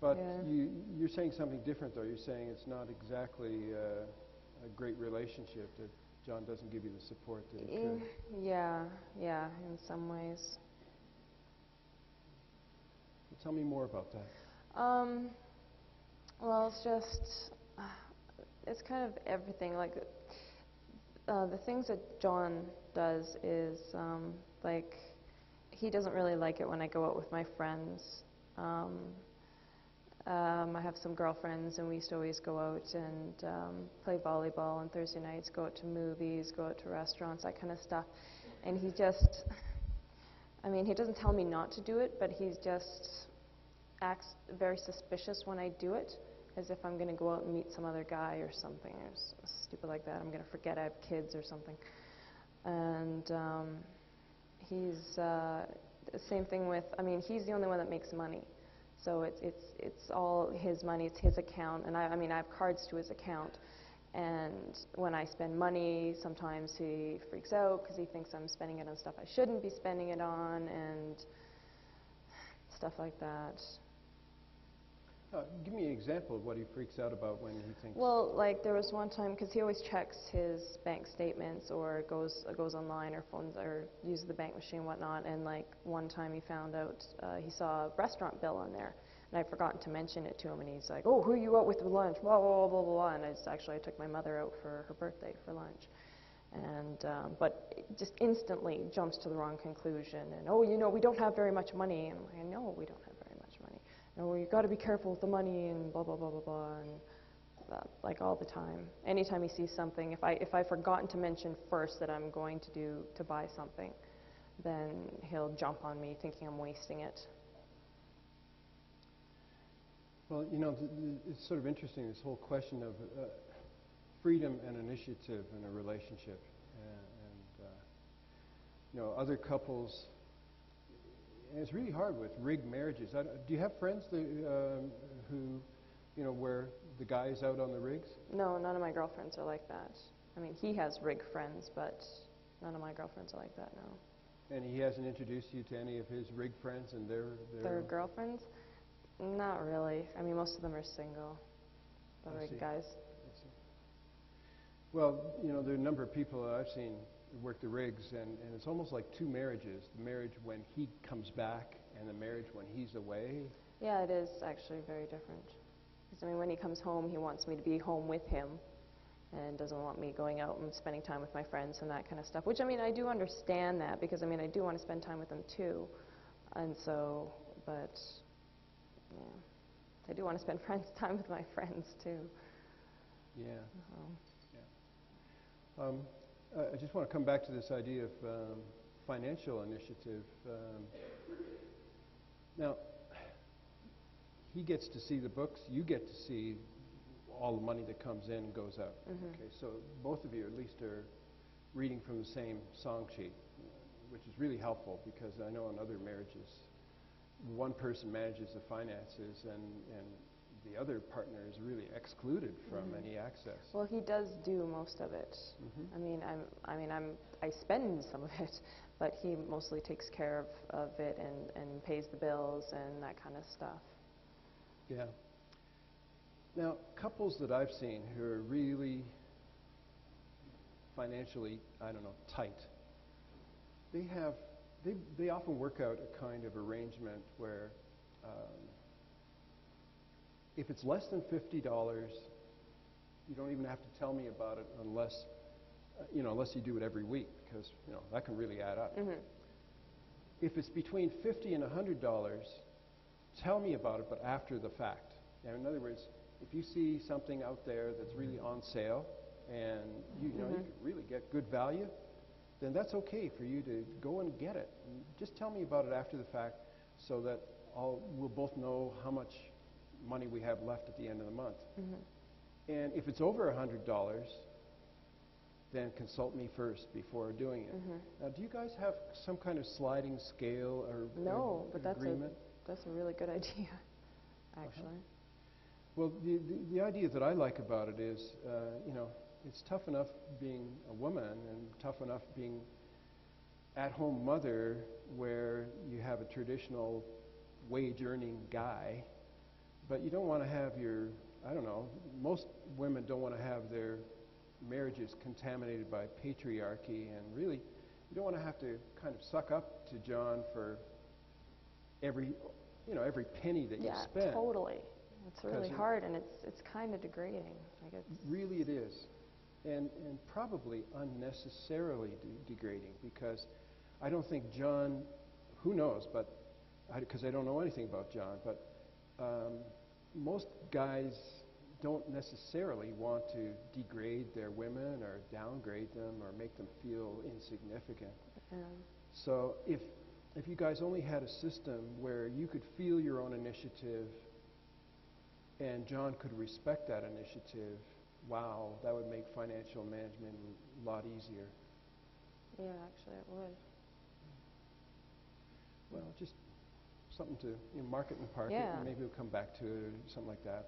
But Yeah. you're saying something different, though. You're saying it's not exactly a great relationship, that John doesn't give you the support that he could. Yeah, in some ways. Tell me more about that. Well, it's just, it's kind of everything. Like, the things that John does is, like, he doesn't really like it when I go out with my friends. I have some girlfriends, and we used to always go out and play volleyball on Thursday nights, go out to movies, go out to restaurants, that kind of stuff. And he just, I mean, he doesn't tell me not to do it, but he just acts very suspicious when I do it, as if I'm going to go out and meet some other guy or something, or stupid like that. I'm going to forget I have kids or something. And he's the same thing with, I mean, he's the only one that makes money. So it's all his money, it's his account, and I mean, I have cards to his account. And when I spend money, sometimes he freaks out because he thinks I'm spending it on stuff I shouldn't be spending it on, and stuff like that. Give me an example of what he freaks out about when he thinks... Well, like there was one time, because he always checks his bank statements or goes online or phones or uses the bank machine and whatnot, and like one time he found out, he saw a restaurant bill on there, and I'd forgotten to mention it to him, and he's like, oh, who are you out with for lunch, blah, blah, blah, blah, blah, and I took my mother out for her birthday for lunch. And, but it just instantly jumps to the wrong conclusion, and, oh, you know, we don't have very much money, and I'm like, I know we don't have very much money. Oh, you've got to be careful with the money, and blah, blah, blah, blah, blah, and like all the time. Anytime he sees something, if I've forgotten to mention first that I'm going to buy something, then he'll jump on me thinking I'm wasting it. Well, you know, it's sort of interesting, this whole question of freedom and initiative in a relationship. You know, other couples... And it's really hard with rigged marriages. Do you have friends that, who, you know, where the guy is out on the rigs? No, none of my girlfriends are like that. I mean, he has rig friends, but none of my girlfriends are like that, no. And he hasn't introduced you to any of his rig friends and their girlfriends? Not really. I mean, most of them are single, the rig guys. I see. Well, you know, there are a number of people that I've seen work the rigs, and it's almost like two marriages. The marriage when he comes back and the marriage when he's away. Yeah, it is actually very different. Because, I mean, when he comes home, he wants me to be home with him and doesn't want me going out and spending time with my friends and that kind of stuff. Which, I mean, I do understand that because, I mean, I do want to spend time with them too. And so, but, yeah, I do want to spend time with my friends too. Yeah. Yeah. I just want to come back to this idea of financial initiative. Now, he gets to see the books, you get to see all the money that comes in and goes out. Okay, so both of you at least are reading from the same song sheet, which is really helpful because I know in other marriages, one person manages the finances and the other partner is really excluded from any access. Well, he does do most of it. I mean, I spend some of it, but he mostly takes care of it and pays the bills and that kind of stuff. Yeah. Now, couples that I've seen who are really financially, I don't know, tight, they often work out a kind of arrangement where if it's less than $50, you don't even have to tell me about it unless you do it every week, because that can really add up. If it's between $50 and $100, tell me about it, but after the fact. And in other words, if you see something out there that's really on sale and you can really get good value, then that's okay for you to go and get it. And just tell me about it after the fact so that we'll both know how much money we have left at the end of the month. And if it's over $100, then consult me first before doing it. Now, do you guys have some kind of sliding scale or agreement? That's a really good idea, actually. Well, the idea that I like about it is, it's tough enough being a woman and tough enough being at-home mother where you have a traditional wage-earning guy, but you don't want to have your, I don't know, most women don't want to have their marriages contaminated by patriarchy, and really, you don't want to have to kind of suck up to John for every penny that you spend. Yeah, totally. It's really hard, and it's kind of degrading. Like really it is. And probably unnecessarily degrading, because I don't think John, who knows, but because I don't know anything about John, but most guys don't necessarily want to degrade their women or downgrade them or make them feel insignificant. So if you guys only had a system where you could feel your own initiative and John could respect that initiative, wow, that would make financial management a lot easier. Yeah, actually it would. Well, just something to market and park it, and maybe we'll come back to it or something like that.